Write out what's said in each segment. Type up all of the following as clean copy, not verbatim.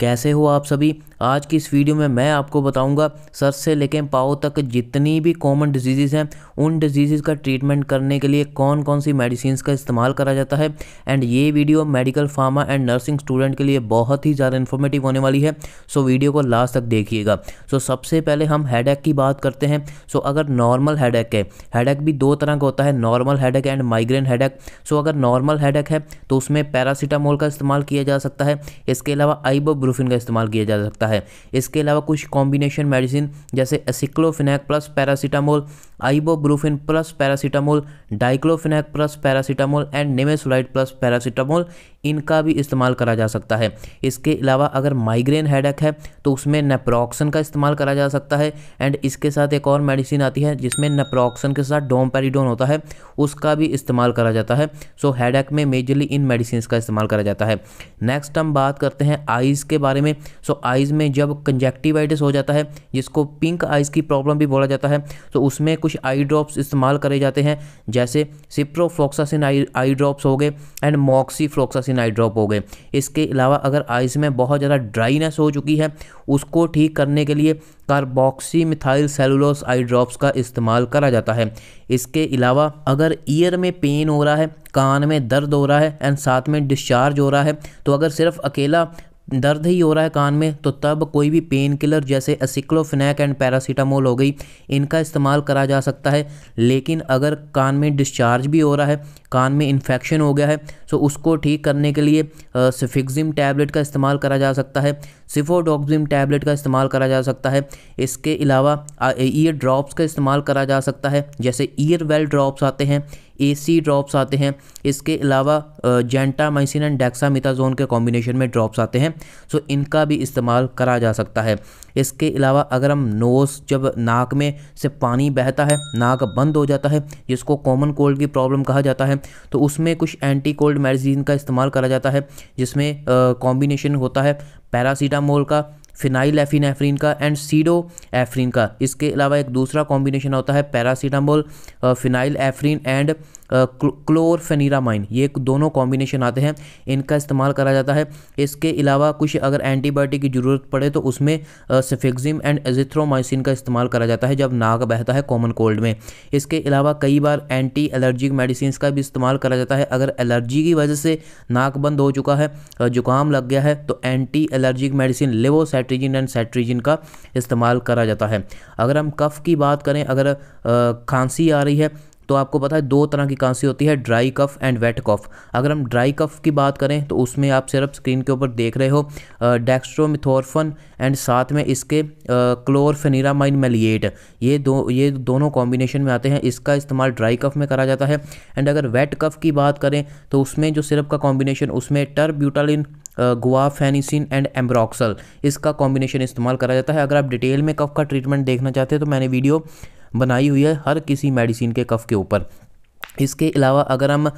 कैसे हो आप सभी। आज की इस वीडियो में मैं आपको बताऊंगा सर से लेकर पाँव तक जितनी भी कॉमन डिजीज़ हैं उन डिजीज़ का ट्रीटमेंट करने के लिए कौन कौन सी मेडिसिन का इस्तेमाल करा जाता है। एंड ये video medical pharma and nursing student के लिए बहुत ही ज़्यादा इन्फॉर्मेटिव होने वाली है। सो वीडियो को लास्ट तक देखिएगा। सो सबसे पहले हम हेडेक की बात करते हैं। सो अगर नॉर्मल हेडेक है, हेडेक भी दो तरह का होता है, normal headache and migraine headache. So अगर नॉर्मल हेडेक है तो उसमें पैरासीटामोल का इस्तेमाल किया जा सकता है। इसके अलावा आइबुप्रोफेन का इस्तेमाल किया जा सकता है। इसके अलावा कुछ कॉम्बिनेशन मेडिसिन जैसे aceclofenac plus paracetamol, ibuprofen plus paracetamol, diclofenac plus paracetamol and nimesulide plus paracetamol, इनका भी इस्तेमाल करा जा सकता है। इसके अलावा अगर माइग्रेन हेडेक है तो उसमें नेप्रोक्सन का इस्तेमाल करा जा सकता है। एंड इसके साथ एक और मेडिसिन आती है जिसमें नेप्रोक्सन के साथ डोमपेरिडोन होता है, उसका भी इस्तेमाल करा जाता है। सो हेडेक में मेजरली इन मेडिसिन का इस्तेमाल करा जाता है। नेक्स्ट हम बात करते हैं आइज़ के बारे में। सो आइज़ में जब कंजक्टिवाइटिस हो जाता है, जिसको पिंक आइज़ की प्रॉब्लम भी बोला जाता है, तो उसमें कुछ आई ड्रॉप्स इस्तेमाल करे जाते हैं जैसे सिप्रोफ्लॉक्सासिन आई ड्रॉप्स हो गए एंड मॉक्सीफ्लॉक्सासिन आई ड्रॉप हो गए। इसके अलावा अगर आइज़ में बहुत ज़्यादा ड्राइनेस हो चुकी है उसको ठीक करने के लिए carboxy methyl cellulose eye drops का इस्तेमाल करा जाता है। इसके अलावा अगर ईयर में पेन हो रहा है, कान में दर्द हो रहा है एंड साथ में डिस्चार्ज हो रहा है, तो अगर सिर्फ अकेला दर्द ही हो रहा है कान में तो तब कोई भी पेन किलर जैसे एसिक्लोफेनेक एंड पैरासीटामोल हो गई, इनका इस्तेमाल करा जा सकता है। लेकिन अगर कान में डिस्चार्ज भी हो रहा है, कान में इन्फेक्शन हो गया है, तो उसको ठीक करने के लिए सिफिक्सिम टैबलेट का इस्तेमाल करा जा सकता है, सिफोडोक्सिम टैबलेट का इस्तेमाल करा जा सकता है। इसके अलावा ईयर ड्रॉप्स का इस्तेमाल करा जा सकता है, जैसे ईयर वेल ड्रॉप्स आते हैं, एसी ड्रॉप्स आते हैं। इसके अलावा जेंटामाइसिन एंड डेक्सामेथासोन के कॉम्बिनेशन में ड्रॉप्स आते हैं, सो इनका भी इस्तेमाल करा जा सकता है। इसके अलावा अगर हम नोज़, जब नाक में से पानी बहता है, नाक बंद हो जाता है, जिसको कॉमन कोल्ड की प्रॉब्लम कहा जाता है, तो उसमें कुछ एंटी कोल्ड मेडिसिन का इस्तेमाल करा जाता है जिसमें कॉम्बिनेशन होता है पैरासीटामोल का, फिनाइल एफिनेफ्रिन का एंड सीडो एफ्रिन का। इसके अलावा एक दूसरा कॉम्बिनेशन होता है पैरासीटामोल, फिनाइल एफ्रिन एंड क्लोरफेनिरामाइन। ये दोनों कॉम्बिनेशन आते हैं, इनका इस्तेमाल करा जाता है। इसके अलावा कुछ अगर एंटीबायोटिक की ज़रूरत पड़े तो उसमें सेफेक्सिम एंड एजिथ्रोमाइसिन का इस्तेमाल करा जाता है जब नाक बहता है कॉमन कोल्ड में। इसके अलावा कई बार एंटी एलर्जिक मेडिसिन का भी इस्तेमाल करा जाता है। अगर एलर्जी की वजह से नाक बंद हो चुका है, जुकाम लग गया है, तो anti allergic medicine levocetirizine and cetirizine का इस्तेमाल करा जाता है। अगर हम कफ़ की बात करें, अगर खांसी आ रही है तो आपको पता है दो तरह की खांसी होती है, ड्राई कफ एंड वेट कफ। अगर हम ड्राई कफ की बात करें तो उसमें आप सिर्फ स्क्रीन के ऊपर देख रहे हो डेक्स्ट्रोमिथोर्फन एंड साथ में इसके क्लोरफेनिरामाइन मेलिएट, ये दोनों कॉम्बिनेशन में आते हैं। इसका इस्तेमाल ड्राई कफ में करा जाता है। एंड अगर वेट कफ की बात करें तो उसमें जो सिरप का कॉम्बिनेशन, उसमें टरब्यूटालिन, गुआफेनिसिन एंड एम्ब्रोक्सल, इसका कॉम्बिनेशन इस्तेमाल करा जाता है। अगर आप डिटेल में कफ का ट्रीटमेंट देखना चाहते हैं तो मैंने वीडियो बनाई हुई है हर किसी मेडिसिन के कफ के ऊपर। इसके अलावा अगर हम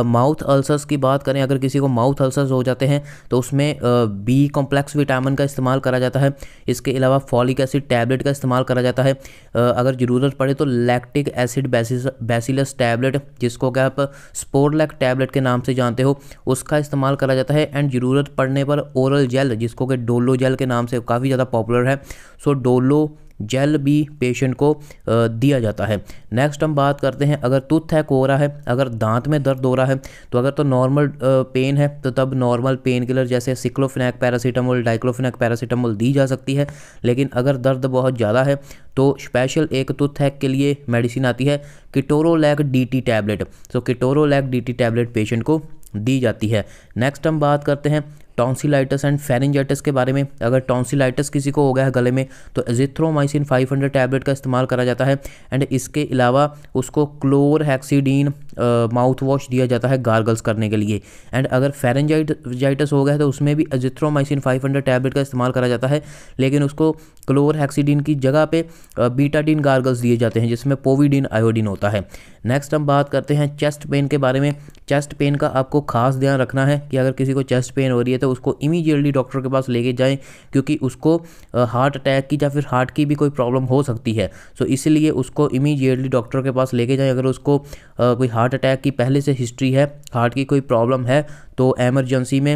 माउथ अल्सर्स की बात करें, अगर किसी को माउथ अल्सर्स हो जाते हैं तो उसमें बी कॉम्प्लेक्स विटामिन का इस्तेमाल करा जाता है। इसके अलावा फॉलिक एसिड टैबलेट का इस्तेमाल करा जाता है। अगर ज़रूरत पड़े तो लैक्टिक एसिड बैसिलस टैबलेट, जिसको क्या आप स्पोरलैक टैबलेट के नाम से जानते हो, उसका इस्तेमाल करा जाता है। एंड ज़रूरत पड़ने पर ओरल जेल, जिसको कि डोलो जेल के नाम से काफ़ी ज़्यादा पॉपुलर है, सो डोलो जेल भी पेशेंट को दिया जाता है। नेक्स्ट हम बात करते हैं, अगर टूथ हैक हो रहा है, अगर दांत में दर्द हो रहा है, तो अगर तो नॉर्मल पेन है तो तब नॉर्मल पेन किलर जैसे सिक्लोफेनेक पैरासीटामोल, डाइक्लोफेनेक पैरासीटामोल दी जा सकती है। लेकिन अगर दर्द बहुत ज़्यादा है तो स्पेशल एक टूथ हैक के लिए मेडिसिन आती है, किटोरोलैक डीटी टैबलेट। तो किटोरोलैक डीटी टैबलेट पेशेंट को दी जाती है। नेक्स्ट हम बात करते हैं टॉन्सिलाइटिस एंड फेरिंजाइटिस के बारे में। अगर टॉन्सिलाइटिस किसी को हो गया है गले में तो एजिथ्रोमाइसिन 500 टैबलेट का इस्तेमाल करा जाता है। एंड इसके अलावा उसको क्लोरहेक्सिडीन माउथ वॉश दिया जाता है गार्गल्स करने के लिए। एंड अगर फेरिंजाइटिस हो गया है तो उसमें भी एजिथ्रोमाइसिन 500 टैबलेट का इस्तेमाल करा जाता है, लेकिन उसको क्लोरहेक्सिडीन की जगह पे बीटाडीन गार्गल्स दिए जाते हैं जिसमें पोविडीन आयोडीन होता है। नेक्स्ट हम बात करते हैं चेस्ट पेन के बारे में। चेस्ट पेन का आपको खास ध्यान रखना है कि अगर किसी को चेस्ट पेन हो रही है तो उसको इमीडिएटली डॉक्टर के पास लेके जाएं, क्योंकि उसको हार्ट अटैक की या फिर हार्ट की भी कोई प्रॉब्लम हो सकती है। सो इसलिए उसको इमीडिएटली डॉक्टर के पास लेके जाएं। अगर उसको कोई हार्ट अटैक की पहले से हिस्ट्री है, हार्ट की कोई प्रॉब्लम है, तो एमरजेंसी में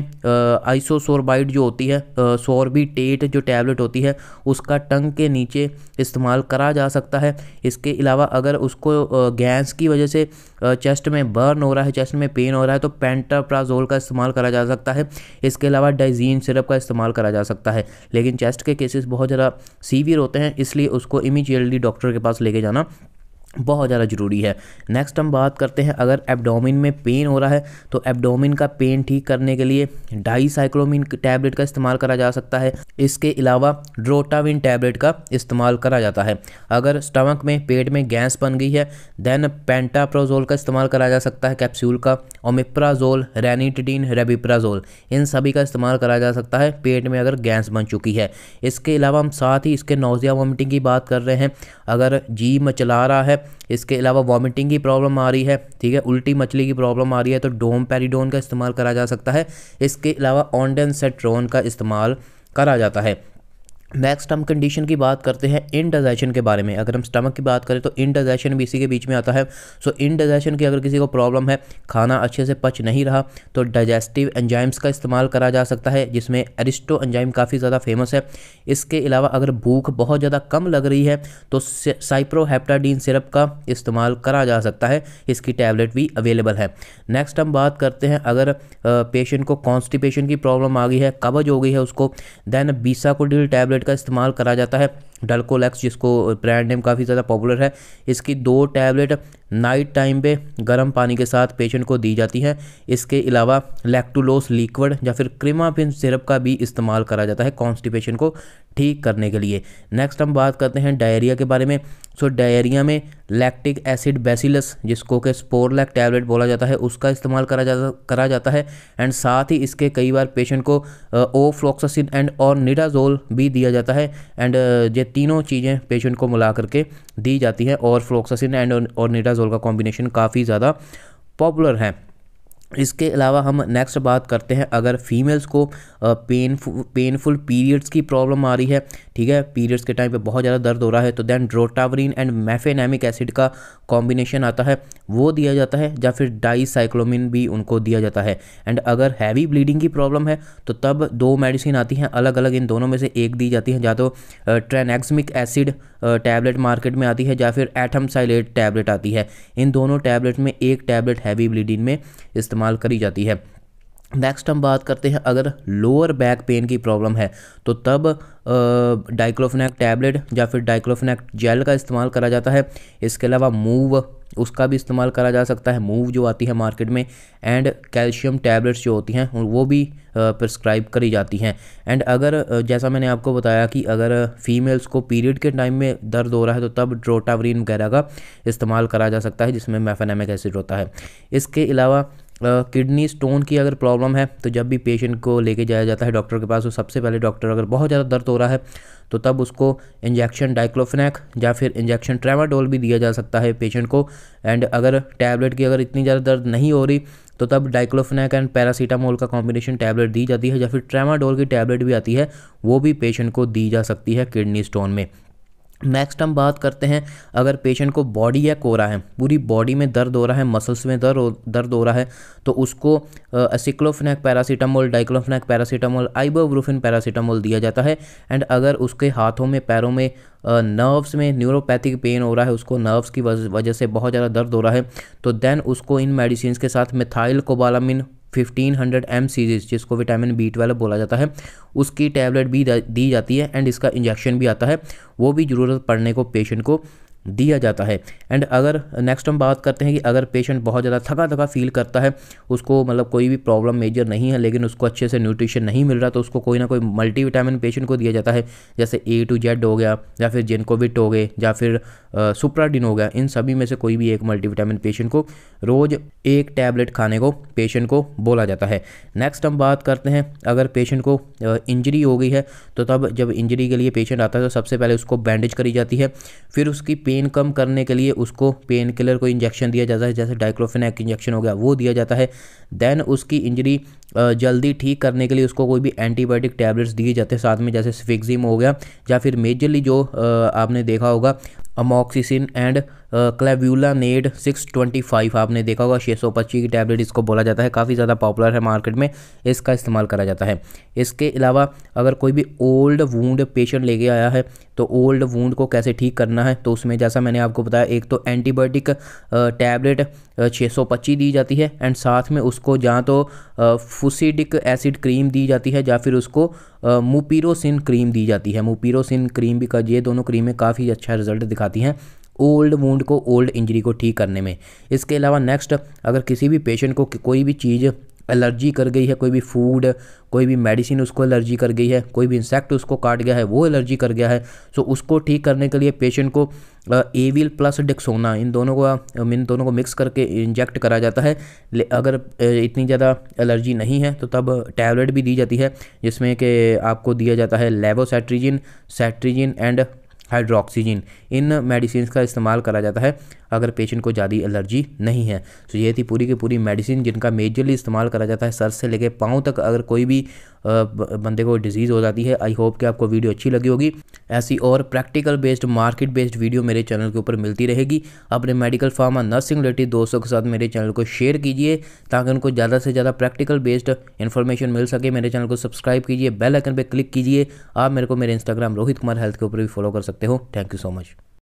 आइसोसोर्बाइड जो होती है, सॉर्बिटेट जो टैबलेट होती है, उसका टंग के नीचे इस्तेमाल करा जा सकता है। इसके अलावा अगर उसको गैस की वजह से चेस्ट में बर्न हो रहा है, चेस्ट में पेन हो रहा है, तो पेंटाप्राजोल का इस्तेमाल करा जा सकता है। इसके अलावा डाइजीन सिरप का इस्तेमाल करा जा सकता है। लेकिन चेस्ट के केसेस बहुत ज़्यादा सीवियर होते हैं, इसलिए उसको इमीडिएटली डॉक्टर के पास लेके जाना बहुत ज़्यादा ज़रूरी है। नेक्स्ट हम बात करते हैं, अगर एब्डोमिन में पेन हो रहा है तो एब्डोमिन का पेन ठीक करने के लिए डाईसाइक्लोमिन टैबलेट का इस्तेमाल करा जा सकता है। इसके अलावा ड्रोटाविन टैबलेट का इस्तेमाल करा जाता है। अगर स्टमक में, पेट में गैस बन गई है, देन पेंटाप्रोजोल का इस्तेमाल करा जा सकता है कैप्सूल का, ओमिप्राजोल, रेनिटिडीन, रेबिप्राजोल, इन सभी का इस्तेमाल करा जा सकता है पेट में अगर गैस बन चुकी है। इसके अलावा हम साथ ही इसके नौजिया वॉमिटिंग की बात कर रहे हैं। अगर जी मचला रहा है, इसके अलावा वॉमिटिंग की प्रॉब्लम आ रही है, ठीक है, उल्टी मछली की प्रॉब्लम आ रही है, तो डोमपेरिडोन का इस्तेमाल करा जा सकता है। इसके अलावा ऑन्डेंसेट्रोन का इस्तेमाल करा जाता है। नेक्स्ट हम कंडीशन की बात करते हैं इनडाइजेशन के बारे में। अगर हम स्टमक की बात करें तो इनडाइजेशन भी इसी के बीच में आता है। सो इनडाइजेशन की अगर किसी को प्रॉब्लम है, खाना अच्छे से पच नहीं रहा, तो डाइजेस्टिव एंजाइम्स का इस्तेमाल करा जा सकता है, जिसमें एरिस्टो एंजाइम काफ़ी ज़्यादा फेमस है। इसके अलावा अगर भूख बहुत ज़्यादा कम लग रही है तो साइप्रोहेप्टाडीन सिरप का इस्तेमाल करा जा सकता है, इसकी टैबलेट भी अवेलेबल है। नेक्स्ट हम बात करते हैं, अगर पेशेंट को कॉन्स्टिपेशन की प्रॉब्लम आ गई है, कब्ज हो गई है उसको, देन बीसाकोडिल टैबलेट का इस्तेमाल करा जाता है। डल्कोलेक्स, जिसको ब्रांड नेम काफ़ी ज़्यादा पॉपुलर है, इसकी 2 टैबलेट नाइट टाइम पे गर्म पानी के साथ पेशेंट को दी जाती है। इसके अलावा लैक्टुलोस लिक्विड या फिर क्रीमापिन सिरप का भी इस्तेमाल करा जाता है कॉन्स्टिपेशन को ठीक करने के लिए। नेक्स्ट हम बात करते हैं डायरिया के बारे में। सो डायरिया में लैक्टिक एसिड बैसिलस, जिसको कि स्पोरलैक टैबलेट बोला जाता है, उसका इस्तेमाल करा जाता है। एंड साथ ही इसके कई बार पेशेंट को ओफ्लॉक्सासिन एंड और निडाजोल भी दिया जाता है। एंड ये तीनों चीज़ें पेशेंट को मिला करके दी जाती हैं, और फ्लॉक्सासिन एंड और निडाजोल का कॉम्बिनेशन काफ़ी ज़्यादा पॉपुलर है। इसके अलावा हम नेक्स्ट बात करते हैं, अगर फीमेल्स को पेनफुल पीरियड्स की प्रॉब्लम आ रही है, ठीक है, पीरियड्स के टाइम पे बहुत ज़्यादा दर्द हो रहा है, तो देन ड्रोटावरिन एंड मेफेनेमिक एसिड का कॉम्बिनेशन आता है, वो दिया जाता है, या फिर डाईसाइक्लोमिन भी उनको दिया जाता है। एंड अगर हैवी ब्लीडिंग की प्रॉब्लम है तो तब 2 मेडिसिन आती हैं अलग अलग, इन दोनों में से एक दी जाती है, या तो ट्रेनेक्समिक एसिड टैबलेट मार्केट में आती है, या फिर एटमसाइलेट टैबलेट आती है। इन दोनों टैबलेट में एक टैबलेट हैवी ब्लीडिंग में इस्तेमाल करी जाती है। नेक्स्ट हम बात करते हैं, अगर लोअर बैक पेन की प्रॉब्लम है तो तब डाइक्लोफेनेक टैबलेट या फिर डाइक्लोफेनेक जेल का इस्तेमाल करा जाता है। इसके अलावा मूव, उसका भी इस्तेमाल करा जा सकता है, मूव जो आती है मार्केट में। एंड कैल्शियम टैबलेट्स जो होती हैं वो भी प्रिस्क्राइब करी जाती हैं। एंड अगर जैसा मैंने आपको बताया कि अगर फीमेल्स को पीरियड के टाइम में दर्द हो रहा है तो तब ड्रोटावरिन वगैरह का इस्तेमाल करा जा सकता है, जिसमें मेफेनेमिक एसिड होता है। इसके अलावा किडनी स्टोन की अगर प्रॉब्लम है तो जब भी पेशेंट को लेके जाया जाता है डॉक्टर के पास, तो सबसे पहले डॉक्टर, अगर बहुत ज़्यादा दर्द हो रहा है तो तब उसको इंजेक्शन डाइक्लोफेनेक या फिर इंजेक्शन ट्रेमाडोल भी दिया जा सकता है पेशेंट को। एंड अगर टैबलेट की अगर इतनी ज़्यादा दर्द नहीं हो रही तो तब डाइक्लोफेनेक एंड पैरासीटामोल का कॉम्बिनेशन टैबलेट दी जाती है, या फिर ट्रेमाडोल की टैबलेट भी आती है, वो भी पेशेंट को दी जा सकती है किडनी स्टोन में। नेक्स्ट हम बात करते हैं, अगर पेशेंट को बॉडी एक हो रहा है, पूरी बॉडी में दर्द हो रहा है, मसल्स में दर्द हो रहा है, तो उसको aceclofenac paracetamol, diclofenac paracetamol, ibuprofen paracetamol दिया जाता है। एंड अगर उसके हाथों में, पैरों में, नर्व्स में न्यूरोपैथिक पेन हो रहा है, उसको नर्व्स की वजह से बहुत ज़्यादा दर्द हो रहा है, तो देन उसको इन मेडिसिन के साथ मिथाइल कोबालामिन 1500 mcg, जिसको विटामिन B12 बोला जाता है, उसकी टैबलेट भी दी जाती है। एंड इसका इंजेक्शन भी आता है, वो भी ज़रूरत पड़ने को पेशेंट को दिया जाता है। एंड अगर नेक्स्ट हम बात करते हैं कि अगर पेशेंट बहुत ज़्यादा थका थका फील करता है, उसको मतलब कोई भी प्रॉब्लम मेजर नहीं है लेकिन उसको अच्छे से न्यूट्रिशन नहीं मिल रहा, तो उसको कोई ना कोई मल्टीविटामिन पेशेंट को दिया जाता है, जैसे A to Z हो गया, या फिर जिनकोविट हो गए, या फिर सुप्राडिन हो गया। इन सभी में से कोई भी एक मल्टीविटामिन पेशेंट को रोज़ एक टैबलेट खाने को पेशेंट को बोला जाता है। नेक्स्ट हम बात करते हैं, अगर पेशेंट को इंजरी हो गई है तो तब जब इंजरी के लिए पेशेंट आता है तो सबसे पहले उसको बैंडेज करी जाती है, फिर उसकी पेन कम करने के लिए उसको पेन किलर को इंजेक्शन दिया जाता है, जैसे डाइक्लोफेनेक इंजेक्शन हो गया वो दिया जाता है। देन उसकी इंजरी जल्दी ठीक करने के लिए उसको कोई भी एंटीबायोटिक टैबलेट्स दिए जाते हैं साथ में, जैसे स्फिक्सिम हो गया, या फिर मेजरली जो आपने देखा होगा अमोक्सिसिन एंड क्लेब्यूलानेट 625 आपने देखा होगा, 625 की टैबलेट इसको बोला जाता है, काफ़ी ज़्यादा पॉपुलर है मार्केट में, इसका इस्तेमाल करा जाता है। इसके अलावा अगर कोई भी ओल्ड वूंड पेशेंट लेके आया है तो ओल्ड वूंड को कैसे ठीक करना है, तो उसमें जैसा मैंने आपको बताया, एक तो एंटीबायोटिक टैबलेट 625 दी जाती है एंड साथ में उसको जहाँ तो फुसिडिक एसिड क्रीम दी जाती है या फिर उसको मुपीरोसिन क्रीम दी जाती है। मुपीरोसिन क्रीम भी का ये दोनों क्रीमें काफ़ी अच्छा रिजल्ट दिखाती हैं ओल्ड वूंड को, ओल्ड इंजरी को ठीक करने में। इसके अलावा नेक्स्ट, अगर किसी भी पेशेंट को कोई भी चीज़ एलर्जी कर गई है, कोई भी फूड, कोई भी मेडिसिन उसको एलर्जी कर गई है, कोई भी इंसेक्ट उसको काट गया है वो एलर्जी कर गया है, तो उसको ठीक करने के लिए पेशेंट को एविल प्लस डेक्सोना इन दोनों को मिक्स करके इंजेक्ट करा जाता है। अगर इतनी ज़्यादा एलर्जी नहीं है तो तब टैबलेट भी दी जाती है जिसमें कि आपको दिया जाता है लेवोसेट्रिजिन, सेट्रिजिन एंड हाइड्रोक्सीजिन। इन मेडिसिन का इस्तेमाल करा जाता है अगर पेशेंट को ज़्यादा एलर्जी नहीं है। तो ये थी पूरी की पूरी मेडिसिन जिनका मेजरली इस्तेमाल करा जाता है सर से लेके पाँव तक। अगर कोई भी बंदे को डिजीज़ हो जाती है, आई होप कि आपको वीडियो अच्छी लगी होगी। ऐसी और practical based, market based video मेरे चैनल के ऊपर मिलती रहेगी। अपने मेडिकल फार्मा नर्सिंग रिलेटेड दोस्तों के साथ मेरे चैनल को शेयर कीजिए ताकि उनको ज़्यादा से ज़्यादा प्रैक्टिकल बेस्ड इन्फॉर्मेशन मिल सके। मेरे चैनल को सब्सक्राइब कीजिए, बेल आइकन पर क्लिक कीजिए। आप मेरे को मेरे इंस्टाग्राम रोहित कुमार हेल्थ के ऊपर भी फॉलो कर सकते हो। Thank you so much.